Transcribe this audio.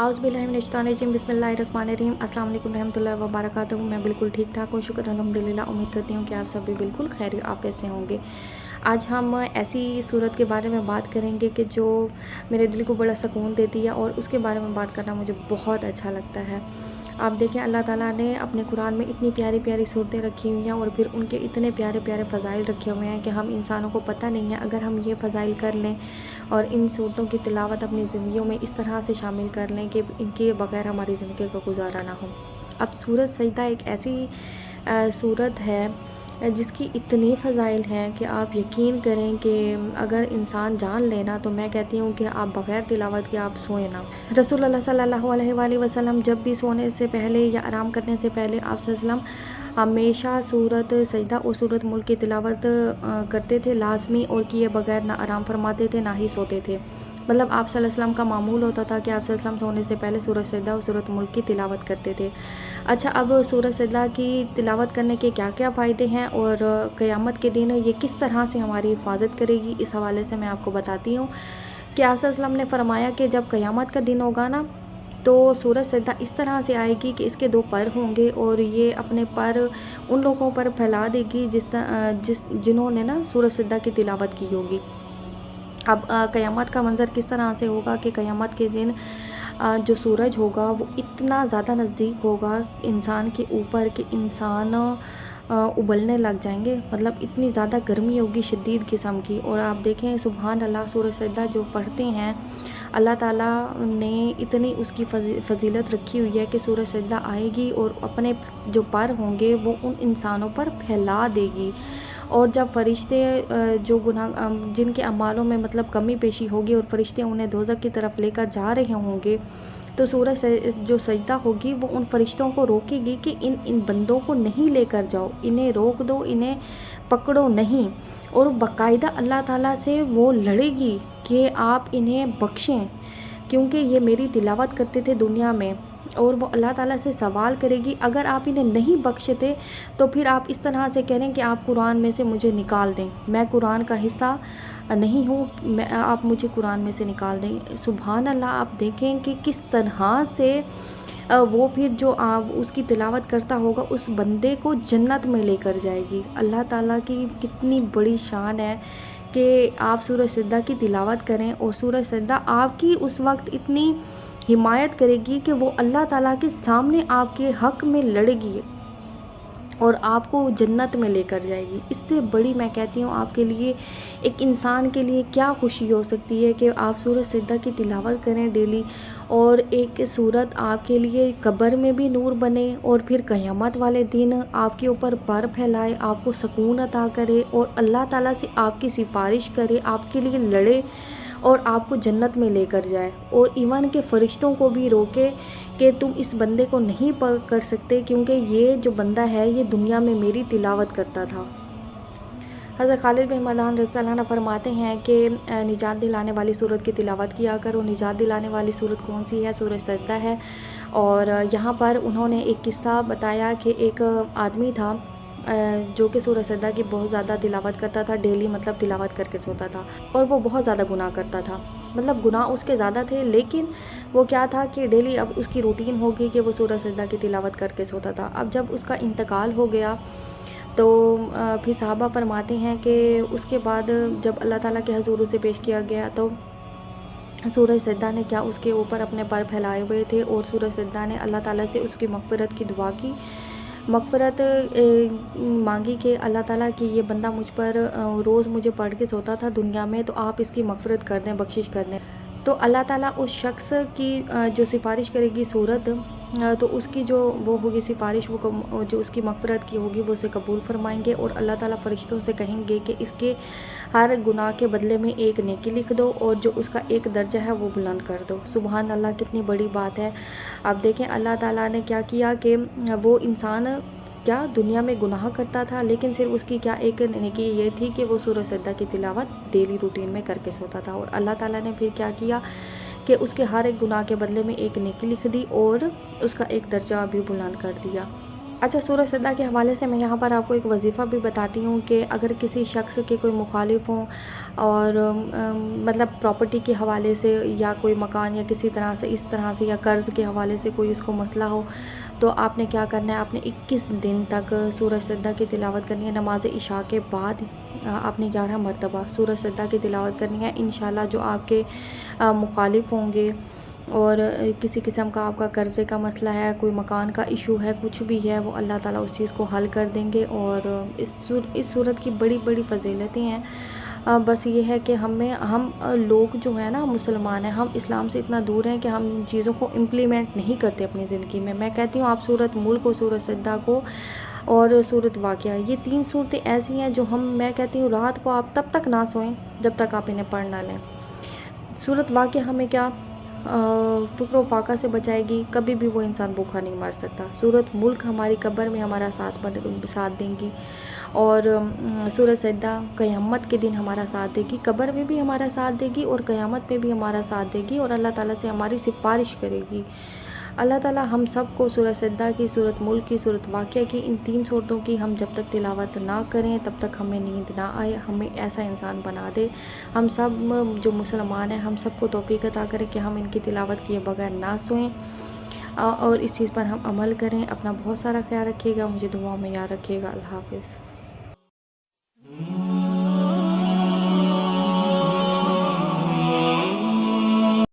आउज़ बिल्लाहि मिनश्शैतानिर्रजीम बिस्मिल्लाहिर्रहमानिर्रहीम अस्सलाम वालेकुम रहमतुल्लाहि व बरकातहू। मैं बिल्कुल ठीक ठाक हूँ, शुक्र अल्हम्दुलिल्लाह। उम्मीद करती हूँ कि आप सब भी बिल्कुल खैर आफियत से होंगे। आज हम ऐसी सूरत के बारे में बात करेंगे कि जो मेरे दिल को बड़ा सुकून देती है और उसके बारे में बात करना मुझे बहुत अच्छा लगता है। आप देखें, अल्लाह ताला ने अपने कुरान में इतनी प्यारी प्यारी सूरतें रखी हुई हैं और फिर उनके इतने प्यारे प्यारे फ़ज़ाइल रखे हुए हैं कि हम इंसानों को पता नहीं है। अगर हम ये फ़ज़ाइल कर लें और इन सूरतों की तिलावत अपनी ज़िंदगियों में इस तरह से शामिल कर लें कि इनके बग़ैर हमारी ज़िंदगी का गुजारा ना हो। अब सूरत सजदा एक ऐसी सूरत है जिसकी इतनी फ़ज़ाइल हैं कि आप यकीन करें कि अगर इंसान जान लेना, तो मैं कहती हूँ कि आप बग़ैर तिलावत के आप सोएं ना। रसूलुल्लाह सल्लल्लाहु अलैहि वसल्लम जब भी सोने से पहले या आराम करने से पहले आप सल्लल्लाहु अलैहि वसल्लम हमेशा सूरत सजदा और सूरत मुल्क की तिलावत करते थे लाज़मी, और किए बग़ैर ना आराम फरमाते थे ना ही सोते थे। मतलब आप सल्लल्लाहु अलैहि वसल्लम का मामूल होता था कि आप सल्लल्लाहु अलैहि वसल्लम सोने से पहले सूरत सजदा और सूरत मुल्क की तिलावत करते थे। अच्छा, अब सूरत सजदा की तिलावत करने के क्या-क्या फ़ायदे हैं और क़यामत के दिन ये किस तरह से हमारी हिफाजत करेगी, इस हवाले से मैं आपको बताती हूँ कि आप सल्लल्लाहु अलैहि वसल्लम ने फ़रमाया कि जब क़यामत का दिन होगा ना, तो सूरत सजदा इस तरह से आएगी कि इसके 2 पर होंगे और ये अपने पर उन लोगों पर फैला देगी जिन्होंने ना सूरत सजदा की तिलावत की होगी। अब क़यामत का मंज़र किस तरह से होगा कि क़यामत के दिन जो सूरज होगा वो इतना ज़्यादा नज़दीक होगा इंसान के ऊपर कि इंसान उबलने लग जाएंगे। मतलब इतनी ज़्यादा गर्मी होगी शदीद किस्म की। और आप देखें, सुबहान अल्लाह, सूरज सजदा जो पढ़ते हैं, अल्लाह ताला ने इतनी उसकी फ़जीलत रखी हुई है कि सूरज सजदा आएगी और अपने जो पर होंगे वो उन इंसानों पर फैला देगी। और जब फ़रिश्ते जो जिनके अमालों में मतलब कमी पेशी होगी और फ़रिश्ते उन्हें दोज़ख की तरफ लेकर जा रहे होंगे, तो सूरज से जो सजदा होगी वो उन फ़रिश्तों को रोकेगी कि इन बंदों को नहीं लेकर जाओ, इन्हें रोक दो, इन्हें पकड़ो नहीं। और बाकायदा अल्लाह ताला से वो लड़ेगी कि आप इन्हें बख्शें, क्योंकि ये मेरी तिलावत करते थे दुनिया में। और वो अल्लाह ताला से सवाल करेगी, अगर आप इन्हें नहीं बख्शते तो फिर आप इस तरह से करें कि आप कुरान में से मुझे निकाल दें, मैं कुरान का हिस्सा नहीं हूँ, आप मुझे कुरान में से निकाल दें। सुभान अल्लाह, आप देखें कि किस तरह से वो फिर जो उसकी तिलावत करता होगा उस बंदे को जन्नत में लेकर जाएगी। अल्लाह ताला की कितनी बड़ी शान है कि आप सूरज सजदा की तिलावत करें और सूरज सजदा आपकी उस वक्त इतनी हिमायत करेगी कि वो अल्लाह ताला के सामने आपके हक़ में लड़ेगी और आपको जन्नत में लेकर जाएगी। इससे बड़ी मैं कहती हूँ आपके लिए, एक इंसान के लिए क्या खुशी हो सकती है कि आप सूरज सजदा की तिलावत करें डेली, और एक सूरत आपके लिए कब्र में भी नूर बने और फिर क़यामत वाले दिन आपके ऊपर पर फैलाए, आपको सुकून अता करे और अल्लाह ताला से आपकी सिफारिश करे, आपके लिए लड़े और आपको जन्नत में लेकर जाए। और इवन के फ़रिश्तों को भी रोके कि तुम इस बंदे को नहीं कर सकते, क्योंकि ये जो बंदा है ये दुनिया में मेरी तिलावत करता था। हज़रत खालिद बिन मदान रज़ियल्लाहु अन्हु फरमाते हैं कि निजात दिलाने वाली सूरत की तिलावत किया करो। निजात दिलाने वाली सूरत कौन सी है? सूरज सजदा है। और यहाँ पर उन्होंने एक किस्सा बताया कि एक आदमी था जो कि सूरज सजदा की बहुत ज़्यादा तिलावत करता था डेली, मतलब तिलावत करके सोता था, और वो बहुत ज़्यादा गुनाह करता था। मतलब गुनाह उसके ज़्यादा थे, लेकिन वो क्या था कि डेली अब उसकी रूटीन हो गई कि वो सूरज सजदा की तिलावत करके सोता था। अब जब उसका इंतकाल हो गया तो फिर साहबा फरमाते हैं कि उसके बाद जब अल्लाह ताला के हज़ूर उसे पेश किया गया, तो सूरज सजदा ने क्या उसके ऊपर अपने पर फैलाए हुए थे, और सूरज सजदा ने अल्लाह ताला से उसकी मग़फ़िरत की दुआ की, मग़फ़िरत मांगी कि अल्लाह ताला कि ये बंदा मुझ पर रोज़ मुझे पढ़ के सोता था दुनिया में, तो आप इसकी मग़फ़िरत कर दें, बख्शिश कर दें। तो अल्लाह ताला उस शख्स की जो सिफारिश करेगी सूरत, तो उसकी जो वो होगी सिफारिश, वो जो उसकी मग़फ़िरत की होगी वो उसे कबूल फरमाएंगे। और अल्लाह ताला फ़रिश्तों से कहेंगे कि इसके हर गुनाह के बदले में एक नेकी लिख दो और जो उसका एक दर्जा है वो बुलंद कर दो। सुबहान अल्लाह, कितनी बड़ी बात है। अब देखें अल्लाह ताला ने क्या किया कि वो इंसान क्या दुनिया में गुनाह करता था, लेकिन सिर्फ उसकी क्या एक नेकी ये थी कि वो सूरज सजदा की तिलावत डेली रूटीन में करके सोता था। और अल्लाह ताला ने फिर क्या किया कि उसके हर एक गुनाह के बदले में एक नेकी लिख दी और उसका एक दर्जा भी बुलंद कर दिया। اچھا، سورہ سجدہ کے حوالے سے میں یہاں پر آپ کو ایک وظیفہ بھی بتاتی ہوں کہ اگر کسی شخص کے کوئی مخالف ہوں اور مطلب پراپرٹی کے حوالے سے یا کوئی مکان یا کسی طرح سے اس طرح سے یا قرض کے حوالے سے کوئی اس کو مسئلہ ہو، تو آپ نے کیا کرنا ہے، آپ نے 21 دن تک سورہ سجدہ کی تلاوت کرنی ہے. نماز عشاء کے بعد آپ نے 11 مرتبہ سورہ سجدہ کی تلاوت کرنی ہے. انشاءاللہ جو آپ کے مخالف ہوں گے اور کسی قسم کا آپ کا قرضے کا مسئلہ ہے، کوئی مکان کا ایشو ہے، کچھ بھی ہے، وہ اللہ تعالیٰ اس چیز کو حل کر دیں گے. اور اس صورت کی بڑی بڑی فضیلتیں ہیں. بس یہ ہے کہ ہم لوگ جو ہیں نا، مسلمان ہیں، ہم اسلام سے اتنا دور ہیں کہ ہم ان چیزوں کو امپلیمنٹ نہیں کرتے اپنی زندگی میں. میں کہتی ہوں آپ سورۃ ملک کو، سورۃ سجدہ کو اور سورۃ واقعہ، یہ 3 صورتیں ایسی ہیں جو میں کہتی ہوں رات کو آپ تب تک نہ سوئیں جب تک آپ انہیں پڑھ نہ لیں. سورۃ واقعہ ہمیں کیا فقر و فاقہ سے بچائے گی، کبھی بھی وہ انسان بھوکا نہیں مر سکتا. سورۃ ملک ہماری قبر میں ہمارا ساتھ دیں گی. اور سورۃ سجدہ قیامت کے دن ہمارا ساتھ دے گی، قبر میں بھی ہمارا ساتھ دے گی اور قیامت میں بھی ہمارا ساتھ دے گی اور اللہ تعالیٰ سے ہماری سفارش کرے گی. اللہ تعالیٰ ہم سب کو سورۃ سجدہ کی، سورۃ ملک کی، سورۃ واقعہ کی، ان 3 صورتوں کی ہم جب تک تلاوت نہ کریں تب تک ہمیں نیند نہ آئے. ہمیں ایسا انسان بنا دے. ہم سب جو مسلمان ہیں ہم سب کو توفیق عطا کرے کہ ہم ان کی تلاوت کیے بغیر نہ سوئیں اور اس چیز پر ہم عمل کریں. اپنا بہت سارا خیال رکھیے گا، مجھے دعاؤں میں یاد رکھیے گا. اللہ حافظ.